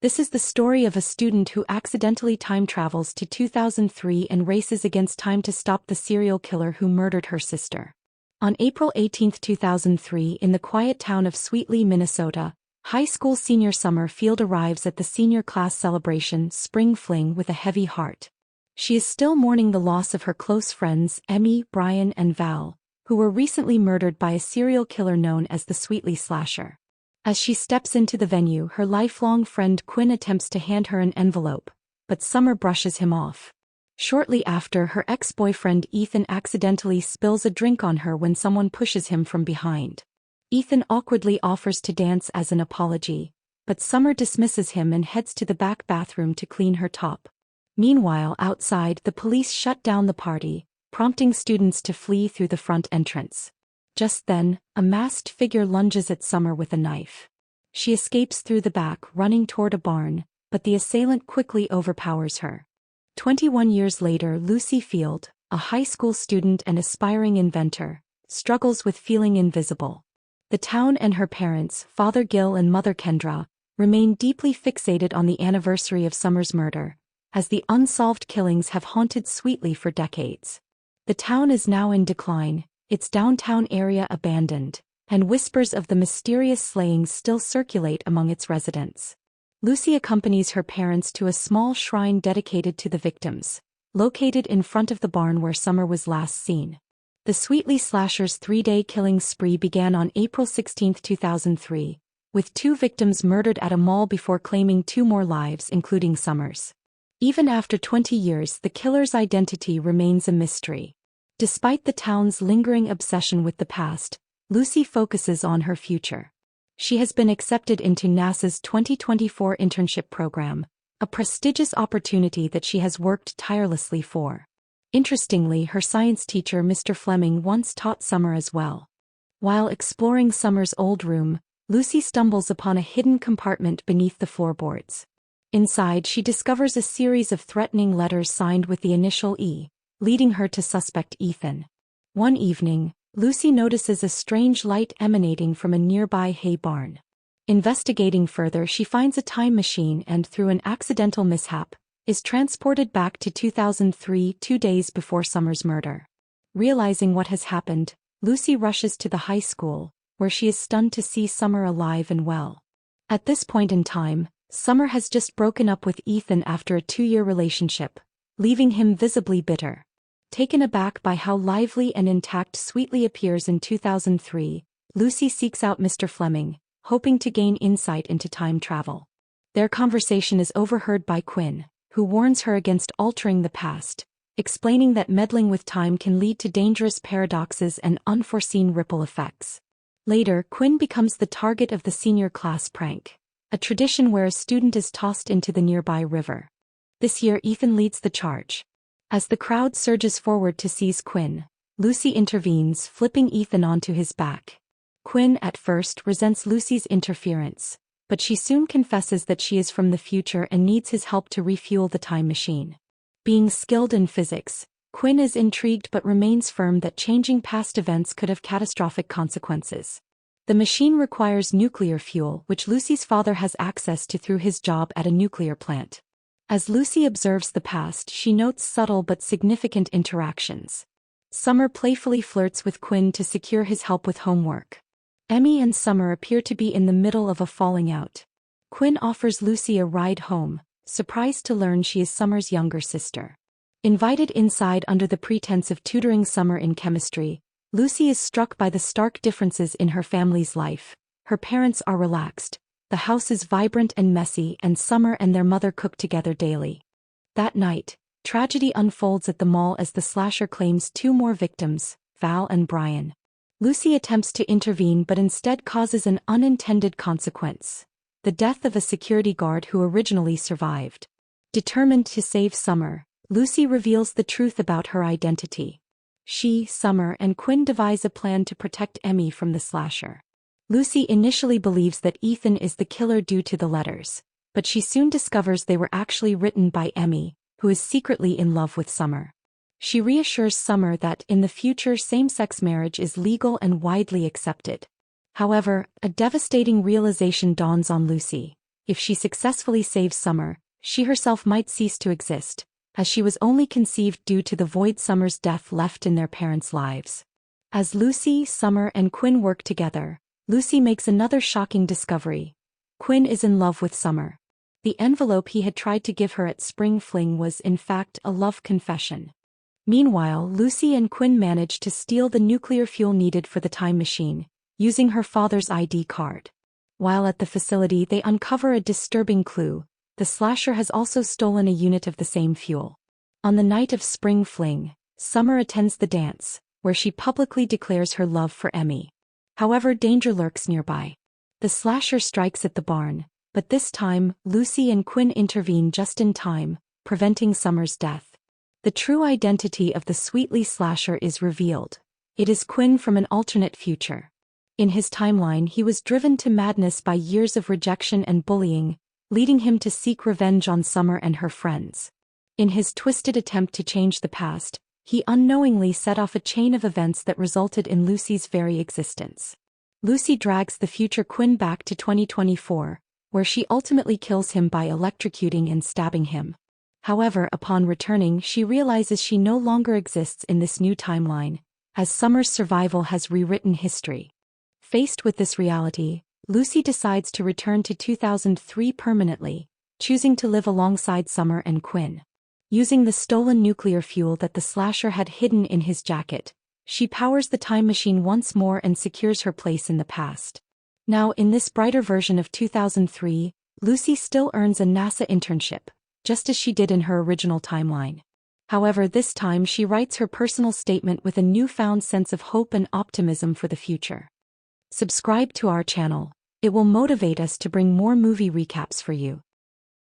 This is the story of a student who accidentally time travels to 2003 and races against time to stop the serial killer who murdered her sister. On April 18, 2003, in the quiet town of Sweetly, Minnesota, high school senior Summer Field arrives at the senior class celebration Spring Fling with a heavy heart. She is still mourning the loss of her close friends Emmy, Brian, and Val, who were recently murdered by a serial killer known as the Sweetly Slasher. As she steps into the venue, her lifelong friend Quinn attempts to hand her an envelope, but Summer brushes him off. Shortly after, her ex-boyfriend Ethan accidentally spills a drink on her when someone pushes him from behind. Ethan awkwardly offers to dance as an apology, but Summer dismisses him and heads to the back bathroom to clean her top. Meanwhile, outside, the police shut down the party, prompting students to flee through the front entrance. Just then, a masked figure lunges at Summer with a knife. She escapes through the back, running toward a barn, but the assailant quickly overpowers her. 21 years later, Lucy Field, a high school student and aspiring inventor, struggles with feeling invisible. The town and her parents, Father Gil and Mother Kendra, remain deeply fixated on the anniversary of Summer's murder, as the unsolved killings have haunted Sweetly for decades. The town is now in decline, its downtown area abandoned, and whispers of the mysterious slayings still circulate among its residents. Lucy accompanies her parents to a small shrine dedicated to the victims, located in front of the barn where Summer was last seen. The Sweetly Slasher's three-day killing spree began on April 16, 2003, with 2 victims murdered at a mall before claiming 2 more lives, including Summer's. Even after 20 years, the killer's identity remains a mystery. Despite the town's lingering obsession with the past, Lucy focuses on her future. She has been accepted into NASA's 2024 internship program, a prestigious opportunity that she has worked tirelessly for. Interestingly, her science teacher Mr. Fleming once taught Summer as well. While exploring Summer's old room, Lucy stumbles upon a hidden compartment beneath the floorboards. Inside, she discovers a series of threatening letters signed with the initial E, leading her to suspect Ethan. One evening, Lucy notices a strange light emanating from a nearby hay barn. Investigating further, she finds a time machine and, through an accidental mishap, is transported back to 2003, 2 days before Summer's murder. Realizing what has happened, Lucy rushes to the high school, where she is stunned to see Summer alive and well. At this point in time, Summer has just broken up with Ethan after a 2-year relationship, leaving him visibly bitter. Taken aback by how lively and intact Sweetly appears in 2003, Lucy seeks out Mr. Fleming, hoping to gain insight into time travel. Their conversation is overheard by Quinn, who warns her against altering the past, explaining that meddling with time can lead to dangerous paradoxes and unforeseen ripple effects. Later, Quinn becomes the target of the senior class prank, a tradition where a student is tossed into the nearby river. This year, Ethan leads the charge. As the crowd surges forward to seize Quinn, Lucy intervenes, flipping Ethan onto his back. Quinn at first resents Lucy's interference, but she soon confesses that she is from the future and needs his help to refuel the time machine. Being skilled in physics, Quinn is intrigued but remains firm that changing past events could have catastrophic consequences. The machine requires nuclear fuel, which Lucy's father has access to through his job at a nuclear plant. As Lucy observes the past, she notes subtle but significant interactions. Summer playfully flirts with Quinn to secure his help with homework. Emmy and Summer appear to be in the middle of a falling out. Quinn offers Lucy a ride home, surprised to learn she is Summer's younger sister. Invited inside under the pretense of tutoring Summer in chemistry, Lucy is struck by the stark differences in her family's life. Her parents are relaxed, the house is vibrant and messy, and Summer and their mother cook together daily. That night, tragedy unfolds at the mall as the slasher claims 2 more victims, Val and Brian. Lucy attempts to intervene but instead causes an unintended consequence: the death of a security guard who originally survived. Determined to save Summer, Lucy reveals the truth about her identity. She, Summer, and Quinn devise a plan to protect Emmy from the slasher. Lucy initially believes that Ethan is the killer due to the letters, but she soon discovers they were actually written by Emmy, who is secretly in love with Summer. She reassures Summer that in the future same-sex marriage is legal and widely accepted. However, a devastating realization dawns on Lucy. If she successfully saves Summer, she herself might cease to exist, as she was only conceived due to the void Summer's death left in their parents' lives. As Lucy, Summer, and Quinn work together, Lucy makes another shocking discovery. Quinn is in love with Summer. The envelope he had tried to give her at Spring Fling was in fact a love confession. Meanwhile, Lucy and Quinn manage to steal the nuclear fuel needed for the time machine, using her father's ID card. While at the facility, they uncover a disturbing clue. The slasher has also stolen a unit of the same fuel. On the night of Spring Fling, Summer attends the dance, where she publicly declares her love for Emmy. However, danger lurks nearby. The slasher strikes at the barn, but this time, Lucy and Quinn intervene just in time, preventing Summer's death. The true identity of the Sweetly slasher is revealed. It is Quinn from an alternate future. In his timeline, he was driven to madness by years of rejection and bullying, leading him to seek revenge on Summer and her friends. In his twisted attempt to change the past, he unknowingly set off a chain of events that resulted in Lucy's very existence. Lucy drags the future Quinn back to 2024, where she ultimately kills him by electrocuting and stabbing him. However, upon returning, she realizes she no longer exists in this new timeline, as Summer's survival has rewritten history. Faced with this reality, Lucy decides to return to 2003 permanently, choosing to live alongside Summer and Quinn. Using the stolen nuclear fuel that the slasher had hidden in his jacket, she powers the time machine once more and secures her place in the past. Now, in this brighter version of 2003, Lucy still earns a NASA internship, just as she did in her original timeline. However, this time she writes her personal statement with a newfound sense of hope and optimism for the future. Subscribe to our channel. It will motivate us to bring more movie recaps for you.